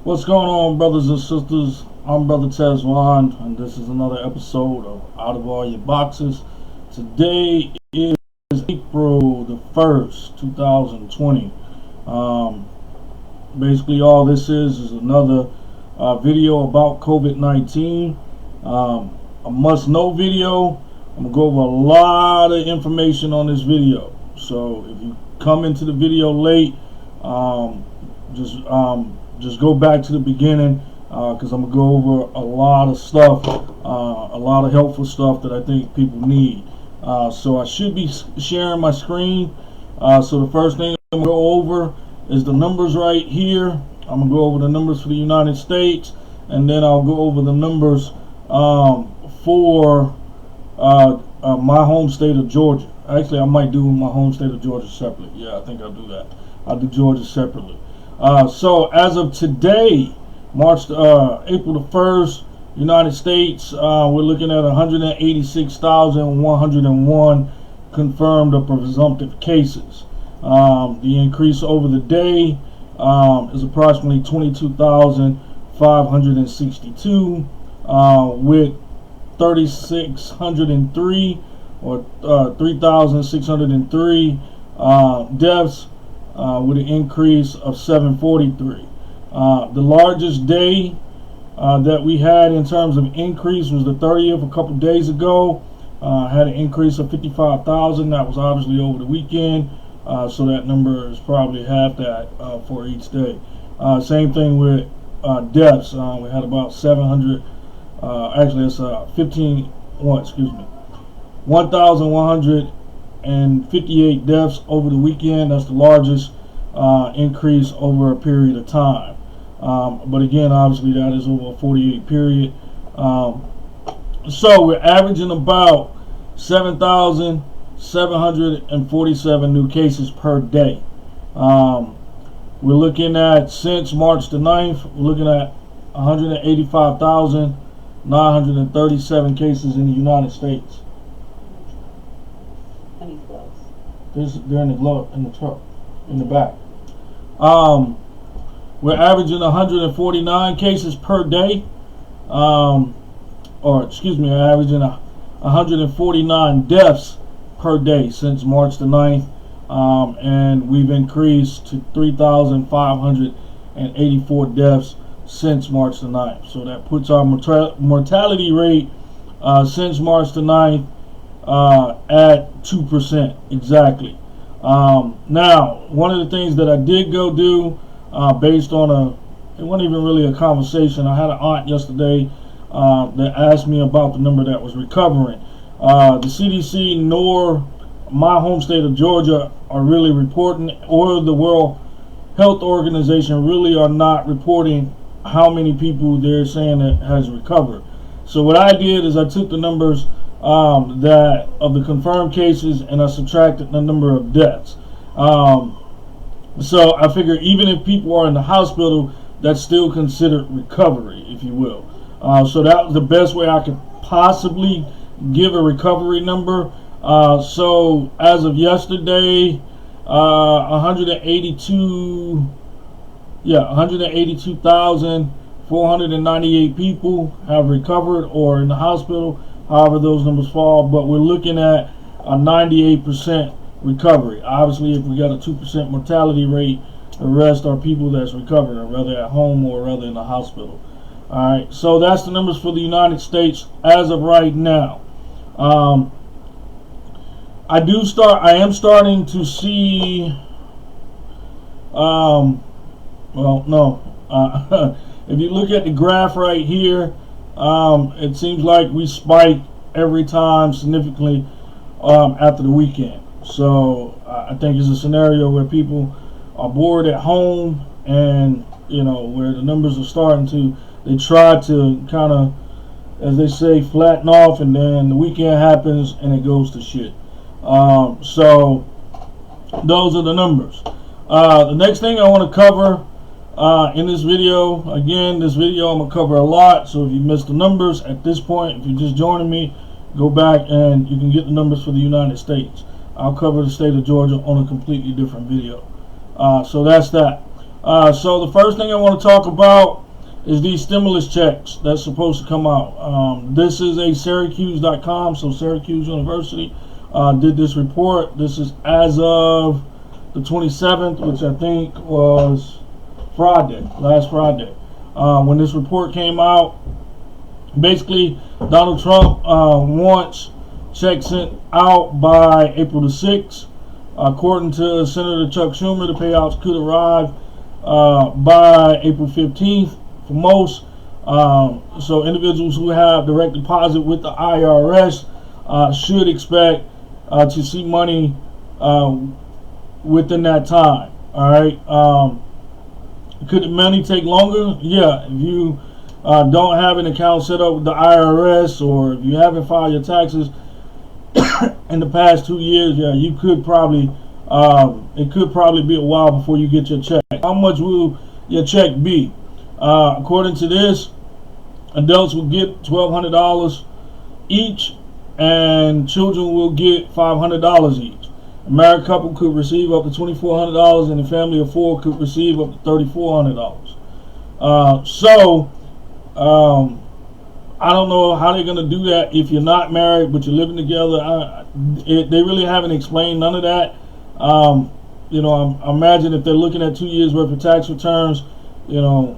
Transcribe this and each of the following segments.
What's going on, brothers and sisters? I'm Brother Tezwan, and this is another episode of Out of All Your Boxes. Today is April the 1st, 2020. Basically, all this is another video about COVID-19. A must-know video. I'm going to go over a lot of information on this video. So if you come into the video late, just go back to the beginning, because I'm going to go over a lot of stuff, a lot of helpful stuff that I think people need. So I should be sharing my screen. So the first thing I'm going to go over is the numbers right here. I'm going to go over the numbers for the United States, and then I'll go over the numbers for my home state of Georgia. Actually, I might do my home state of Georgia separately. Yeah, I think I'll do that. I'll do Georgia separately. So as of today, April the 1st, United States, we're looking at 186,101 confirmed or presumptive cases. The increase over the day is approximately 22,562, with 3,603 or 3,603 deaths, with an increase of 743. The largest day that we had in terms of increase was the 30th, a couple days ago. Had an increase of 55,000. That was obviously over the weekend, so that number is probably half that for each day. Same thing with deaths. We had about 700. Actually, it's 1,158 deaths over the weekend. That's the largest increase over a period of time. But again, obviously that is over a 48 period. So we're averaging about 7,747 new cases per day. We're looking at, since March the 9th, we're looking at 185,937 cases in the United States. They're in the glove, in the truck, in the back. We're averaging 149 cases per day, averaging 149 deaths per day since March the 9th, and we've increased to 3,584 deaths since March the 9th. So that puts our mortality rate since March the 9th at 2% exactly. Now, one of the things that I did go do, based on it wasn't even really a conversation. I had an aunt yesterday that asked me about the number that was recovering. The CDC nor my home state of Georgia are really reporting, or the World Health Organization really are not reporting how many people they're saying that has recovered. So what I did is I took the numbers of the confirmed cases, and I subtracted the number of deaths. So I figure even if people are in the hospital, that's still considered recovery, if you will. So that was the best way I could possibly give a recovery number. So as of yesterday, 182,498 people have recovered or in the hospital, however those numbers fall, but we're looking at a 98% recovery. Obviously, if we got a 2% mortality rate, the rest are people that's recovering, whether at home or rather in the hospital. Alright, so that's the numbers for the United States as of right now. I am starting to see, if you look at the graph right here, it seems like we spike every time significantly after the weekend. So I think it's a scenario where people are bored at home, and where the numbers are starting to, they try to kind of, as they say, flatten off, and then the weekend happens and it goes to shit. So those are the numbers. The next thing I want to cover in this video, again, this video I'm going to cover a lot, so if you missed the numbers at this point, if you're just joining me, go back and you can get the numbers for the United States. I'll cover the state of Georgia on a completely different video. So that's that. So the first thing I want to talk about is these stimulus checks that's supposed to come out. This is a Syracuse.com, so Syracuse University did this report. This is as of the 27th, which I think was last Friday. When this report came out, basically Donald Trump wants checks sent out by April the 6th. According to Senator Chuck Schumer, the payouts could arrive by April 15th for most. So individuals who have direct deposit with the IRS should expect to see money within that time. All right. Could the money take longer? Yeah. If you don't have an account set up with the IRS, or if you haven't filed your taxes in the past 2 years, yeah, you could probably it could probably be a while before you get your check. How much will your check be? According to this, adults will get $1,200 each, and children will get $500 each. A married couple could receive up to $2,400, and a family of 4 could receive up to $3,400. I don't know how they're going to do that if you're not married but you're living together. They really haven't explained none of that. You know, I imagine if they're looking at 2 years worth of tax returns, you know,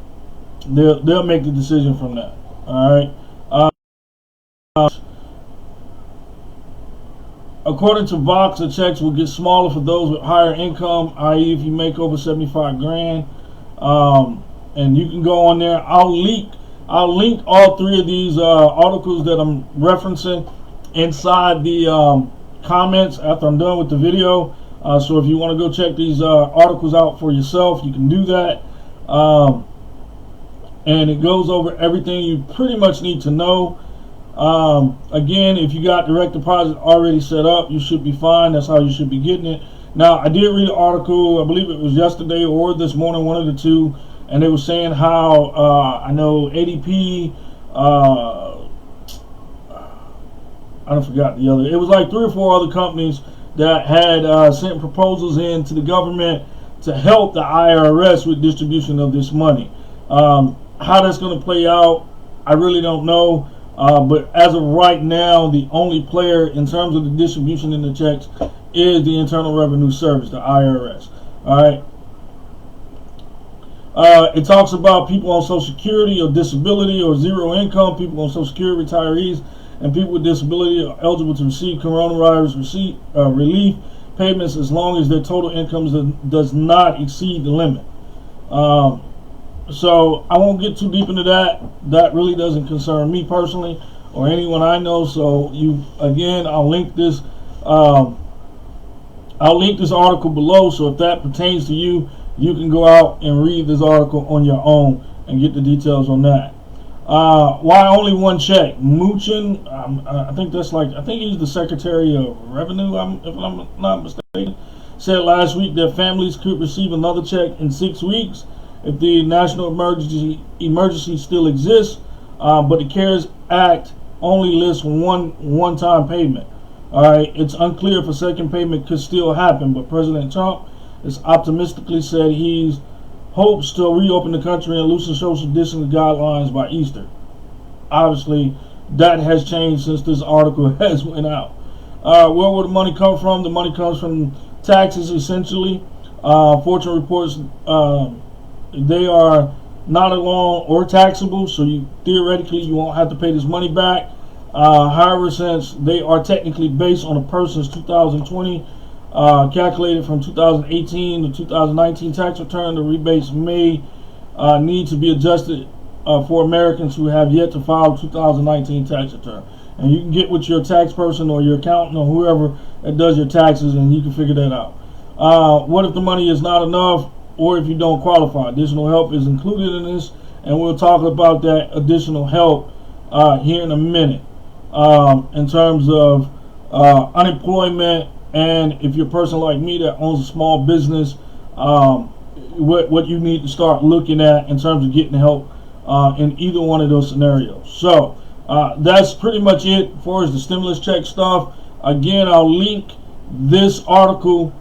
they'll make the decision from that. All right. According to Vox, the checks will get smaller for those with higher income, i.e., if you make over 75 grand. And you can go on there. I'll link all 3 of these articles that I'm referencing inside the comments after I'm done with the video. So if you want to go check these articles out for yourself, you can do that. And it goes over everything you pretty much need to know. Again, if you got direct deposit already set up, you should be fine. That's how you should be getting it. Now, I did read an article, I believe it was yesterday or this morning, one of the two, and they were saying how I know ADP, I forgot the other. It was like 3 or 4 other companies that had sent proposals in to the government to help the IRS with distribution of this money. How that's going to play out, I really don't know. But as of right now, the only player in terms of the distribution in the checks is the Internal Revenue Service, the IRS. All right. It talks about people on Social Security or disability or zero income, people on Social Security, retirees, and people with disability are eligible to receive coronavirus relief payments as long as their total income does not exceed the limit. So I won't get too deep into that. That really doesn't concern me personally or anyone I know. So I'll link this. I'll link this article below. So if that pertains to you, you can go out and read this article on your own and get the details on that. Why only one check? Mnuchin, I think he's the Secretary of Revenue, if I'm not mistaken, said last week that families could receive another check in 6 weeks if the national emergency still exists, but the CARES Act only lists one-time payment. All right, it's unclear if a second payment could still happen, but President Trump has optimistically said he hopes to reopen the country and loosen social distancing guidelines by Easter. Obviously, that has changed since this article has went out. Where will the money come from? The money comes from taxes, essentially. Fortune reports they are not alone or taxable, so theoretically you won't have to pay this money back. However, since they are technically based on a person's 2020 calculated from 2018 to 2019 tax return, the rebates may need to be adjusted for Americans who have yet to file a 2019 tax return. And you can get with your tax person or your accountant or whoever that does your taxes, and you can figure that out. What if the money is not enough, or if you don't qualify? Additional help is included in this, and we'll talk about that additional help here in a minute. In terms of unemployment, and if you're a person like me that owns a small business, what you need to start looking at in terms of getting help in either one of those scenarios. So that's pretty much it as far as the stimulus check stuff. Again, I'll link this article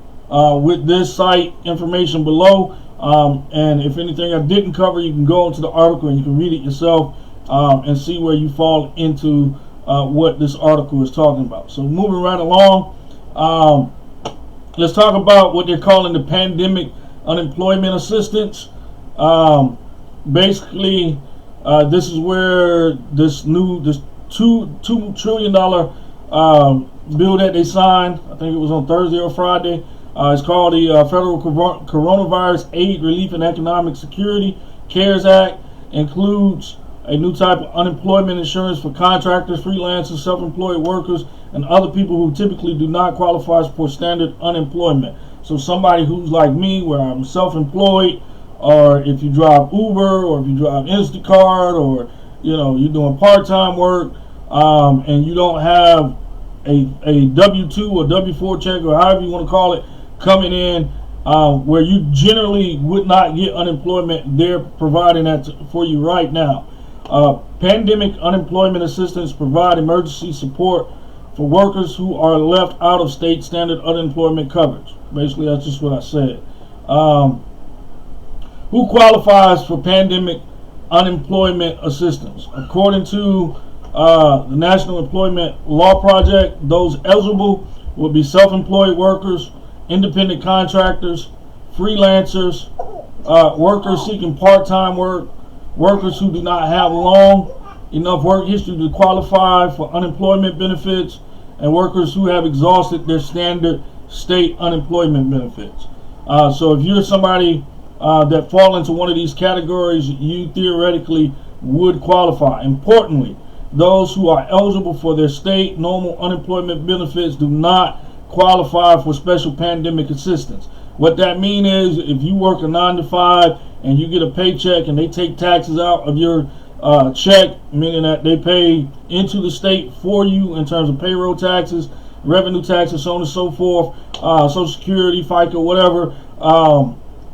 with this site information below. And if anything I didn't cover, you can go into the article and you can read it yourself and see where you fall into what this article is talking about. So moving right along, let's talk about what they're calling the pandemic unemployment assistance. Basically, this is where this $2 trillion bill that they signed, I think it was on Thursday or Friday, it's called the Federal Coronavirus Aid, Relief, and Economic Security CARES Act. Includes a new type of unemployment insurance for contractors, freelancers, self-employed workers, and other people who typically do not qualify for standard unemployment. So somebody who's like me, where I'm self-employed, or if you drive Uber, or if you drive Instacart, or you're doing part-time work, and you don't have a W-2 or W-4 check, or however you want to call it, coming in, where you generally would not get unemployment, they're providing that for you right now. Pandemic unemployment assistance provide emergency support for workers who are left out of state standard unemployment coverage. Basically, that's just what I said. Who qualifies for pandemic unemployment assistance? According to the National Employment Law Project, those eligible will be self-employed workers, independent contractors, freelancers, workers seeking part-time work, workers who do not have long enough work history to qualify for unemployment benefits, and workers who have exhausted their standard state unemployment benefits. So if you're somebody that fall into one of these categories, you theoretically would qualify. Importantly, those who are eligible for their state normal unemployment benefits do not qualify for special pandemic assistance. What that means is, if you work a 9 to 5 and you get a paycheck and they take taxes out of your check, meaning that they pay into the state for you in terms of payroll taxes, revenue taxes, so on and so forth, Social Security, FICA, whatever,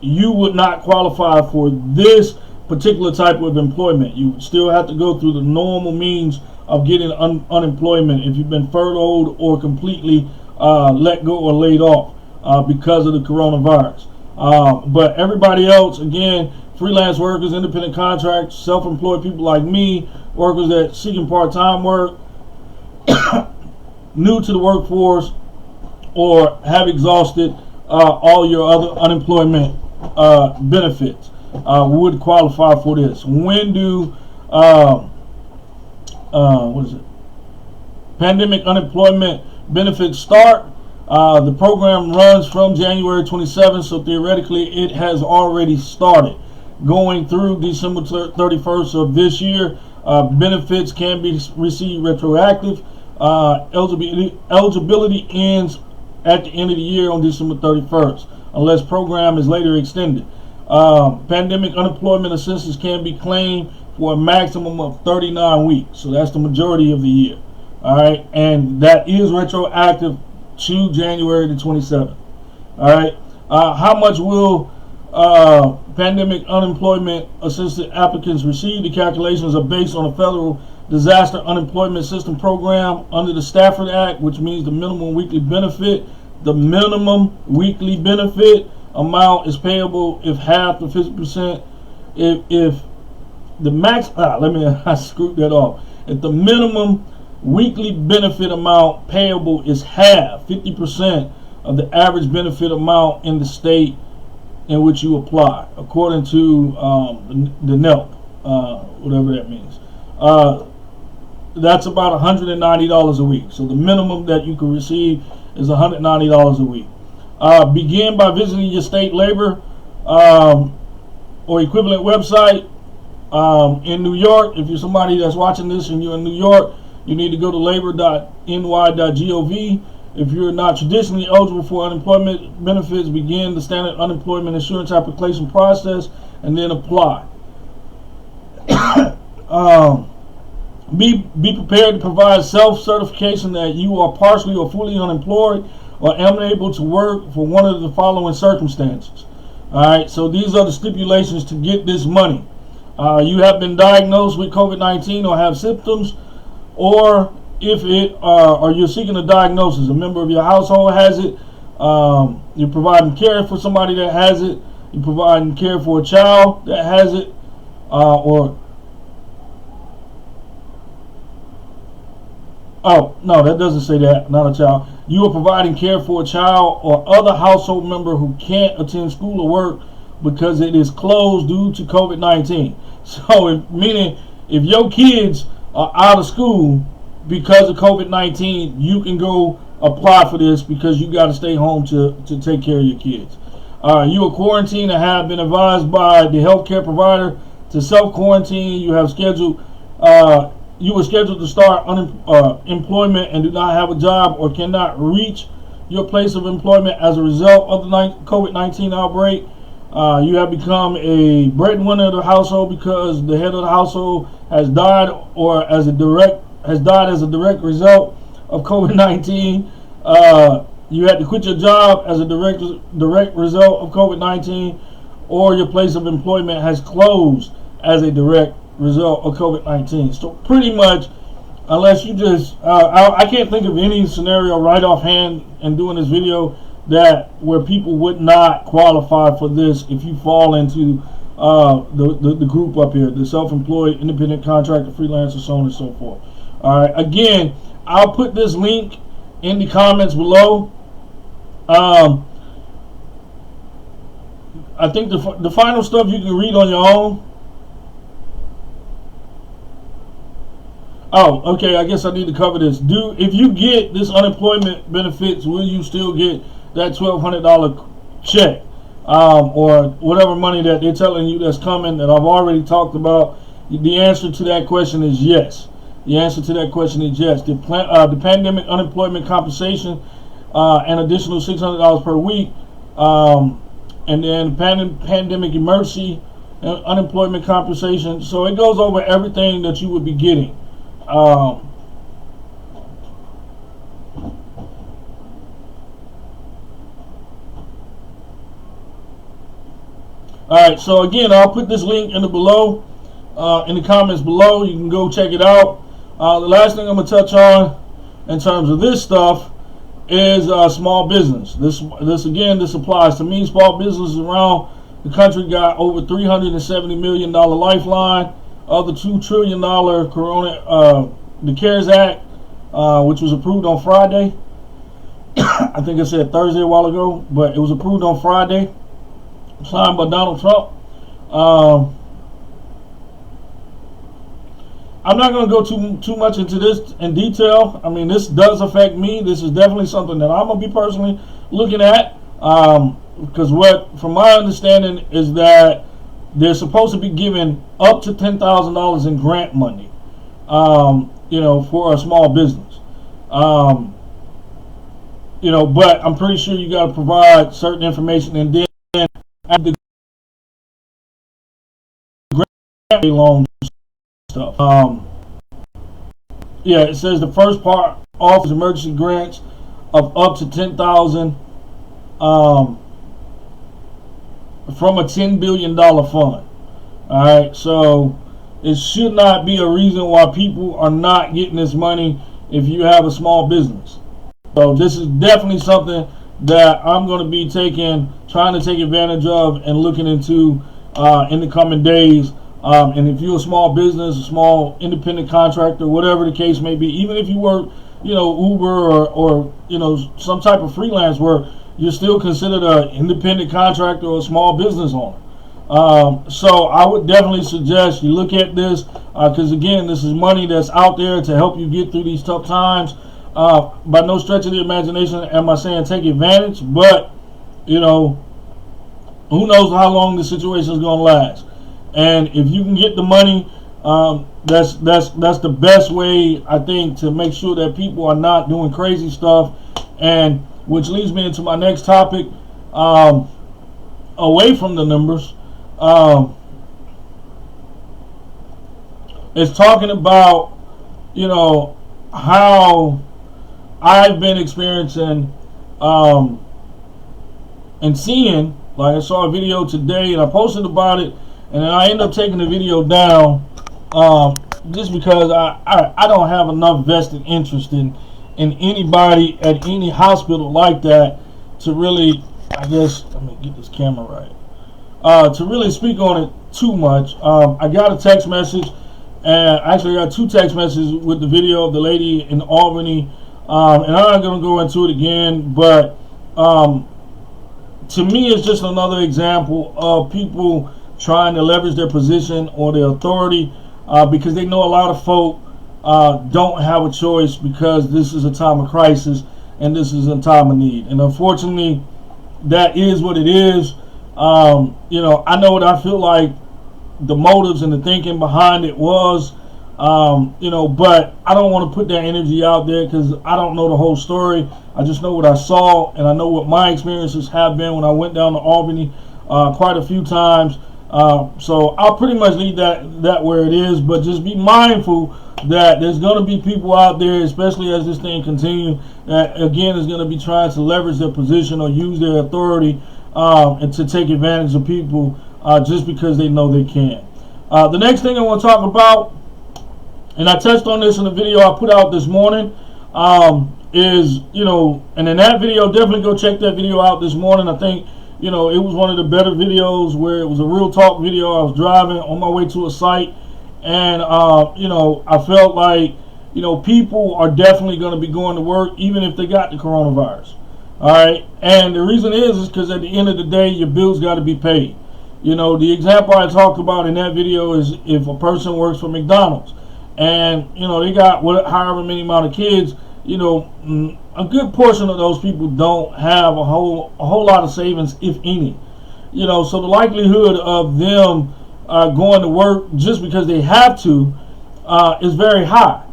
you would not qualify for this particular type of employment. You would still have to go through the normal means of getting unemployment if you've been furloughed or completely let go or laid off because of the coronavirus. But everybody else, again, freelance workers, independent contractors, self-employed people like me, workers that seeking part-time work, new to the workforce, or have exhausted all your other unemployment benefits, would qualify for this. When do pandemic unemployment benefits start? The program runs from January 27th, so theoretically it has already started. Going through December 31st of this year, benefits can be received retroactive. Eligibility ends at the end of the year on December 31st, unless program is later extended. Pandemic unemployment assistance can be claimed for a maximum of 39 weeks, so that's the majority of the year. All right, and that is retroactive to January the 27th. All right, how much will pandemic unemployment assistance applicants receive? The calculations are based on a federal disaster unemployment system program under the Stafford Act, which means the minimum weekly benefit. The minimum weekly benefit amount is payable if half the 50%. If the max, I screwed that off. If the minimum weekly benefit amount payable is half, 50% of the average benefit amount in the state in which you apply, according to the NELP, whatever that means. That's about $190 a week. So the minimum that you can receive is $190 a week. Begin by visiting your state labor or equivalent website in New York. If you're somebody that's watching this and you're in New York, you need to go to labor.ny.gov. If you're not traditionally eligible for unemployment benefits, begin the standard unemployment insurance application process and then apply. Be prepared to provide self-certification that you are partially or fully unemployed or unable to work for one of the following circumstances. All right, so these are the stipulations to get this money. You have been diagnosed with COVID-19 or have symptoms, or if it or you're seeking a diagnosis, a member of your household has it, you're providing care for somebody that has it, you provide and care for a child that has it, oh, no, that doesn't say that, not a child. You are providing care for a child or other household member who can't attend school or work because it is closed due to COVID-19. So, meaning if your kids are out of school because of COVID-19, you can go apply for this because you got to stay home to take care of your kids. You are quarantined and have been advised by the healthcare provider to self-quarantine. You have scheduled, you were scheduled to start employment and do not have a job or cannot reach your place of employment as a result of the COVID-19 outbreak. You have become a breadwinner of the household because the head of the household has died or as a direct result of COVID-19. You had to quit your job as a direct result of COVID-19, or your place of employment has closed as a direct result of COVID-19. So pretty much, unless you just, I can't think of any scenario right offhand in doing this video where people would not qualify for this if you fall into the group up here, the self-employed, independent contractor, freelancer, so on and so forth. All right. Again, I'll put this link in the comments below. I think the final stuff you can read on your own. Oh, okay. I guess I need to cover this. If you get this unemployment benefits, will you still get that $1,200 check, or whatever money that they're telling you that's coming that I've already talked about? The answer to that question is yes. The answer to that question is yes. The pandemic unemployment compensation, an additional $600 per week, and then pandemic emergency unemployment compensation. So it goes over everything that you would be getting. All right, so again, I'll put this link in the comments below. You can go check it out. The last thing I'm going to touch on in terms of this stuff is small business. This applies to me. Small businesses around the country got over $370 million lifeline of the $2 trillion the CARES Act, which was approved on Friday. I think I said Thursday a while ago, but it was approved on Friday, signed by Donald Trump. I'm not going to go too much into this in detail. I mean, this does affect me. This is definitely something that I'm going to be personally looking at, because from my understanding is that they're supposed to be giving up to $10,000 in grant money, for a small business. But I'm pretty sure you got to provide certain information, and then at the grant loan stuff. It says the first part offers emergency grants of up to $10,000 from a $10 billion fund. Alright, so it should not be a reason why people are not getting this money if you have a small business. So this is definitely something that I'm going to be trying to take advantage of and looking into in the coming days. And if you're a small business, a small independent contractor, whatever the case may be, even if you work, Uber or some type of freelance work, you're still considered an independent contractor or a small business owner. So I would definitely suggest you look at this, because again, this is money that's out there to help you get through these tough times. By no stretch of the imagination am I saying take advantage, but who knows how long the situation is going to last. And if you can get the money, that's the best way, I think, to make sure that people are not doing crazy stuff. And which leads me into my next topic, away from the numbers. It's talking about, how I've been experiencing and seeing. Like, I saw a video today and I posted about it, and then I ended up taking the video down just because I don't have enough vested interest in anybody at any hospital like that to really, I guess, let me get this camera right, to really speak on it too much. I got a text message, and actually I got 2 text messages with the video of the lady in Albany, and I'm not going to go into it again, but to me it's just another example of people trying to leverage their position or their authority because they know a lot of folk don't have a choice, because this is a time of crisis and this is a time of need, and unfortunately that is what it is. You know, I know what I feel like the motives and the thinking behind it was, you know, but I don't want to put that energy out there because I don't know the whole story. I just know what I saw, and I know what my experiences have been when I went down to Albany quite a few times. So I'll pretty much leave that where it is, but just be mindful that there's going to be people out there, especially as this thing continues, that again is going to be trying to leverage their position or use their authority and to take advantage of people just because they know they can. The next thing I want to talk about, and I touched on this in the video I put out this morning, is, you know, and in that video, definitely go check that video out this morning. I think, you know, it was one of the better videos where it was a real talk video. I was driving on my way to a site, and you know, I felt like, you know, people are definitely going to be going to work even if they got the coronavirus. All right, and the reason is because at the end of the day, your bills got to be paid. You know, the example I talked about in that video is if a person works for McDonald's, and you know they got however many amount of kids, you know, a good portion of those people don't have a whole lot of savings, if any. You know, so the likelihood of them going to work just because they have to is very high.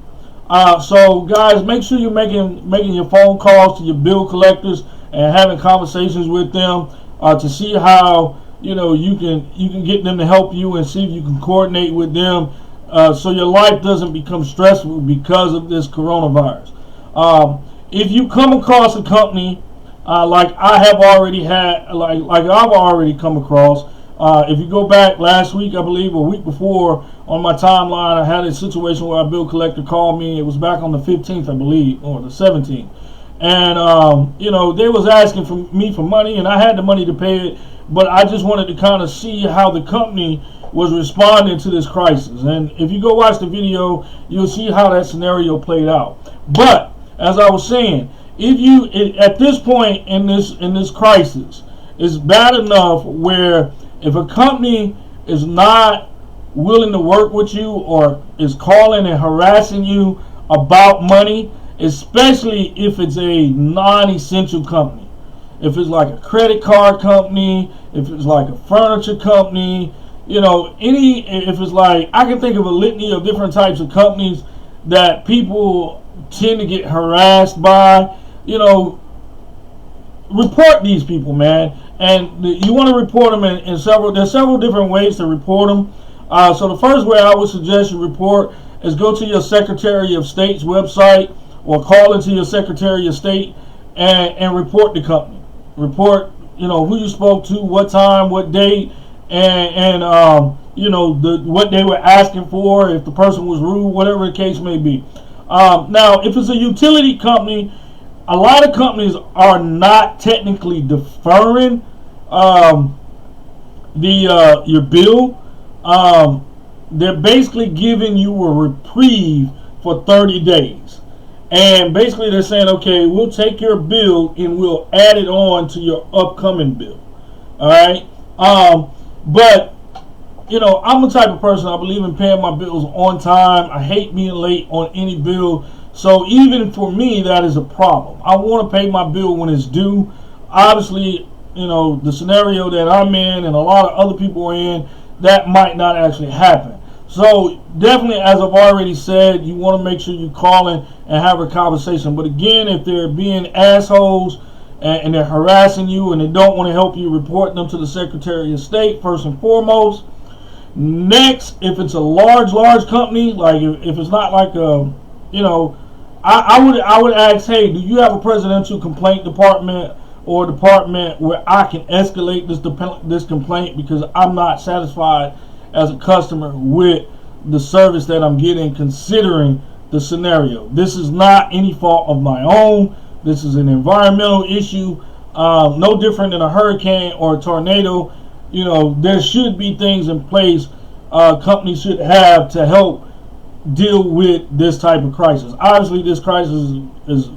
So guys, make sure you're making your phone calls to your bill collectors and having conversations with them to see how, you know, you can get them to help you, and see if you can coordinate with them so your life doesn't become stressful because of this coronavirus. If you come across a company like I have already had, like I've already come across, if you go back last week, I believe, or week before, on my timeline, I had a situation where a bill collector called me. It was back on the 15th, I believe, or the 17th. And, you know, they was asking me for money, and I had the money to pay it, but I just wanted to kind of see how the company was responding to this crisis. And if you go watch the video, you'll see how that scenario played out. But, as I was saying, at this point in this crisis, it's bad enough where if a company is not willing to work with you or is calling and harassing you about money, especially if it's a non-essential company, if it's like a credit card company, if it's like a furniture company, you know, if it's like, I can think of a litany of different types of companies that people tend to get harassed by. You know, report these people, man. And you want to report them there's several different ways to report them. So the first way I would suggest you report is go to your Secretary of State's website or call into your Secretary of State and report the company. Report, you know, who you spoke to, what time, what date, and you know, what they were asking for, if the person was rude, whatever the case may be. Now, if it's a utility company, a lot of companies are not technically deferring your bill. They're basically giving you a reprieve for 30 days. And basically they're saying, okay, we'll take your bill and we'll add it on to your upcoming bill. All right? But, you know, I'm the type of person, I believe in paying my bills on time. I hate being late on any bill. So even for me, that is a problem. I want to pay my bill when it's due. Obviously, you know, the scenario that I'm in and a lot of other people are in, that might not actually happen. So definitely, as I've already said, you want to make sure you call in and have a conversation. But again, if they're being assholes and they're harassing you and they don't want to help you, report them to the Secretary of State first and foremost. Next, if it's a large company, like if it's not like a, you know, I would ask, hey, do you have a presidential complaint department or department where I can escalate this complaint because I'm not satisfied as a customer with the service that I'm getting, considering the scenario. This is not any fault of my own. This is an environmental issue, no different than a hurricane or a tornado. there should be things in place companies should have to help deal with this type of crisis. Obviously, this crisis is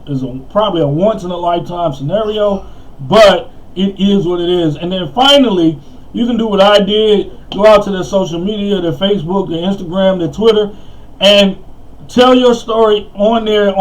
probably a once-in-a-lifetime scenario, but it is what it is. And then finally, you can do what I did. Go out to their social media, their Facebook, their Instagram, their Twitter, and tell your story on their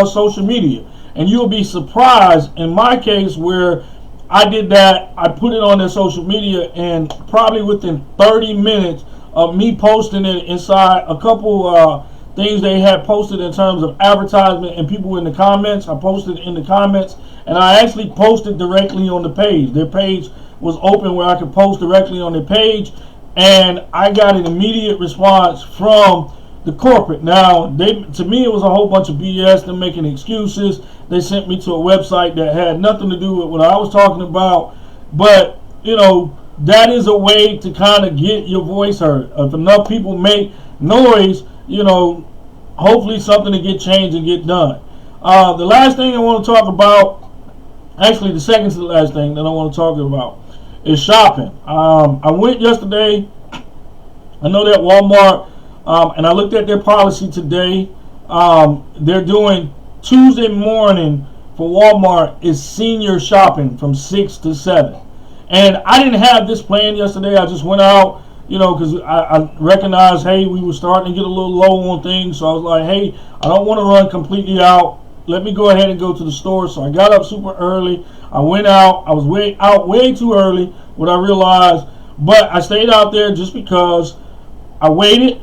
social media. And you'll be surprised. In my case, where I did that, I put it on their social media, and probably within 30 minutes of me posting it inside a couple things they had posted in terms of advertisement and people in the comments, I posted in the comments, and I actually posted directly on the page. Their page was open where I could post directly on their page, and I got an immediate response from the corporate. Now, to me, it was a whole bunch of BS, them making excuses. They sent me to a website that had nothing to do with what I was talking about. But, that is a way to kind of get your voice heard. If enough people make noise, hopefully something to get changed and get done. The last thing I want to talk about, actually the second to the last thing that I want to talk about, is shopping. I went yesterday. I know that Walmart, and I looked at their policy today. They're doing Tuesday morning for Walmart is senior shopping from 6 to 7. And I didn't have this plan yesterday. I just went out, because I recognized, hey, we were starting to get a little low on things. So I was like, hey, I don't want to run completely out. Let me go ahead and go to the store. So I got up super early. I went out. I was way too early, what I realized. But I stayed out there just because I waited.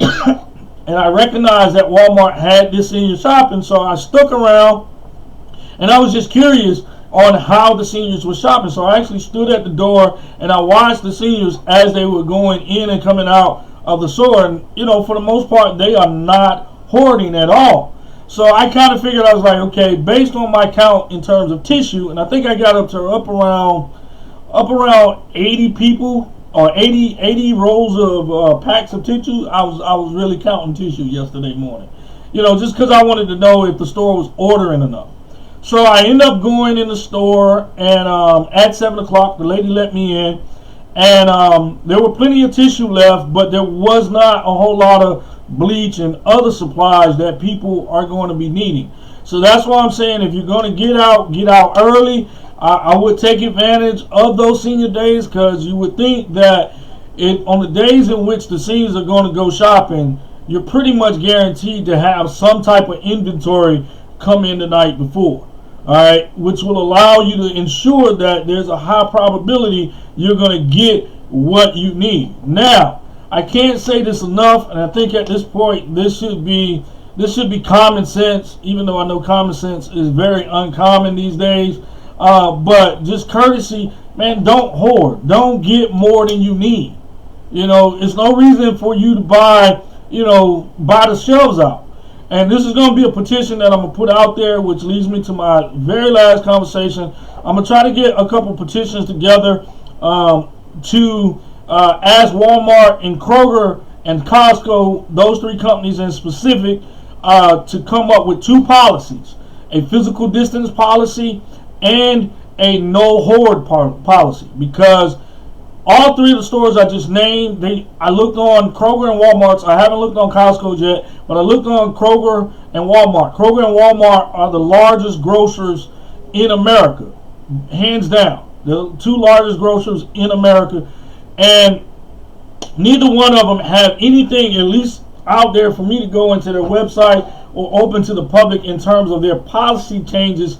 And I recognized that Walmart had this senior shopping. So I stuck around. And I was just curious on how the seniors were shopping. So I actually stood at the door and I watched the seniors as they were going in and coming out of the store. And, for the most part, they are not hoarding at all. So I kind of figured, I was like, okay, based on my count in terms of tissue, and I think I got up around 80 people or 80 rolls of packs of tissue. I was really counting tissue yesterday morning. Just because I wanted to know if the store was ordering enough. So I ended up going in the store, and at 7 o'clock, the lady let me in, and there were plenty of tissue left, but there was not a whole lot of bleach and other supplies that people are going to be needing. So that's why I'm saying, if you're going to get out early. I would take advantage of those senior days, because you would think that on the days in which the seniors are going to go shopping, you're pretty much guaranteed to have some type of inventory come in the night before. All right, which will allow you to ensure that there's a high probability you're going to get what you need. Now, I can't say this enough, and I think at this point this should be common sense, even though I know common sense is very uncommon these days. But just courtesy, man, don't hoard. Don't get more than you need. It's no reason for you to buy the shelves out. And this is going to be a petition that I'm going to put out there, which leads me to my very last conversation. I'm going to try to get a couple petitions together to ask Walmart and Kroger and Costco, those three companies in specific, to come up with two policies: a physical distance policy and a no hoard policy. Because all three of the stores I just named, I looked on Kroger and Walmart's. I haven't looked on Costco's yet, but I looked on Kroger and Walmart. Kroger and Walmart are the largest grocers in America, hands down. The two largest grocers in America, and neither one of them have anything, at least out there, for me to go into their website or open to the public in terms of their policy changes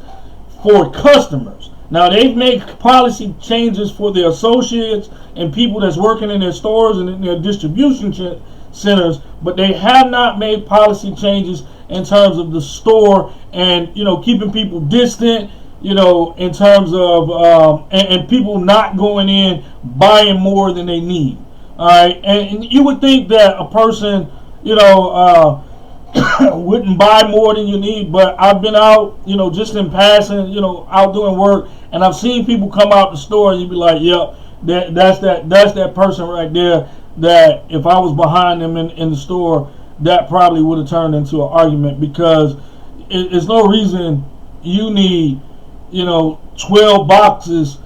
for customers. Now, they've made policy changes for their associates and people that's working in their stores and in their distribution centers, but they have not made policy changes in terms of the store and, keeping people distant, in terms of, and people not going in buying more than they need. All right. And you would think that a person, wouldn't buy more than you need, but I've been out, just in passing, out doing work, and I've seen people come out the store and you'd be like, yep, that's that person right there, that if I was behind them in the store, that probably would have turned into an argument, because it's no reason you need 12 boxes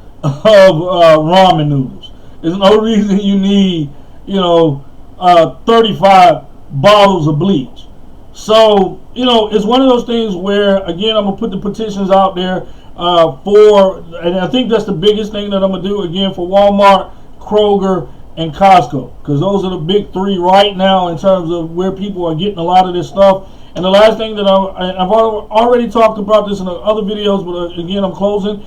ramen noodles. There's no reason you need, 35 bottles of bleach. So, it's one of those things where, again, I'm going to put the petitions out there and I think that's the biggest thing that I'm going to do, again, for Walmart, Kroger, and Costco, because those are the big three right now in terms of where people are getting a lot of this stuff. And the last thing that I've already talked about this in other videos, but again, I'm closing,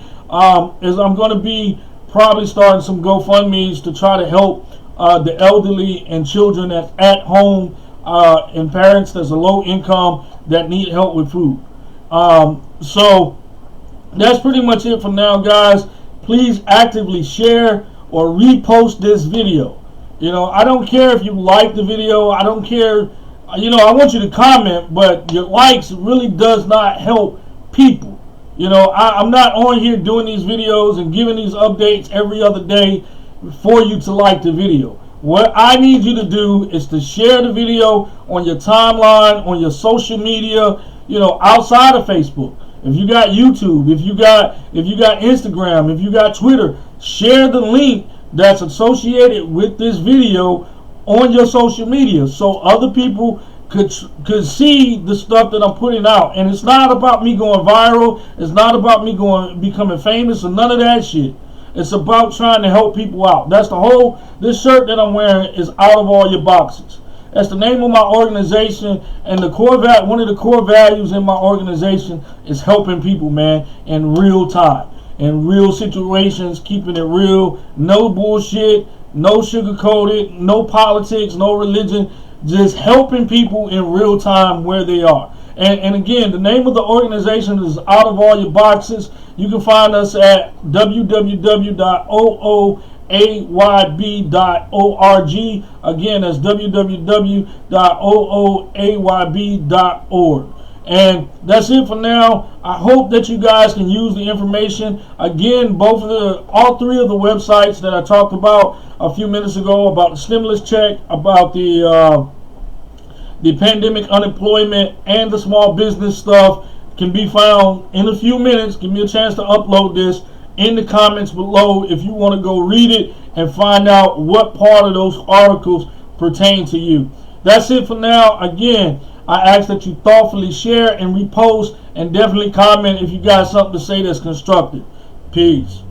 is I'm going to be probably starting some GoFundMes to try to help the elderly and children that's at home and parents that's a low income that need help with food. So that's pretty much it for now, guys. Please actively share or repost this video. I don't care if you like the video. I don't care. I want you to comment, but your likes really does not help people. I'm not on here doing these videos and giving these updates every other day for you to like the video. What I need you to do is to share the video on your timeline, on your social media, outside of Facebook. If you got YouTube, if you got Instagram, if you got Twitter, share the link that's associated with this video on your social media so other people could see the stuff that I'm putting out. And it's not about me going viral. It's not about me becoming famous or none of that shit. It's about trying to help people out. That's this shirt that I'm wearing is out of all your boxes. That's the name of my organization, and one of the core values in my organization is helping people, man, in real time, in real situations, keeping it real, no bullshit, no sugarcoated, no politics, no religion, just helping people in real time where they are. And again, the name of the organization is out of all your boxes. You can find us at www.ooayb.org. Again, that's www.ooayb.org. And that's it for now. I hope that you guys can use the information. Again, all three of the websites that I talked about a few minutes ago, about the stimulus check, about the pandemic unemployment, and the small business stuff, can be found in a few minutes. Give me a chance to upload this in the comments below if you want to go read it and find out what part of those articles pertain to you. That's it for now. Again, I ask that you thoughtfully share and repost, and definitely comment if you got something to say that's constructive. Peace.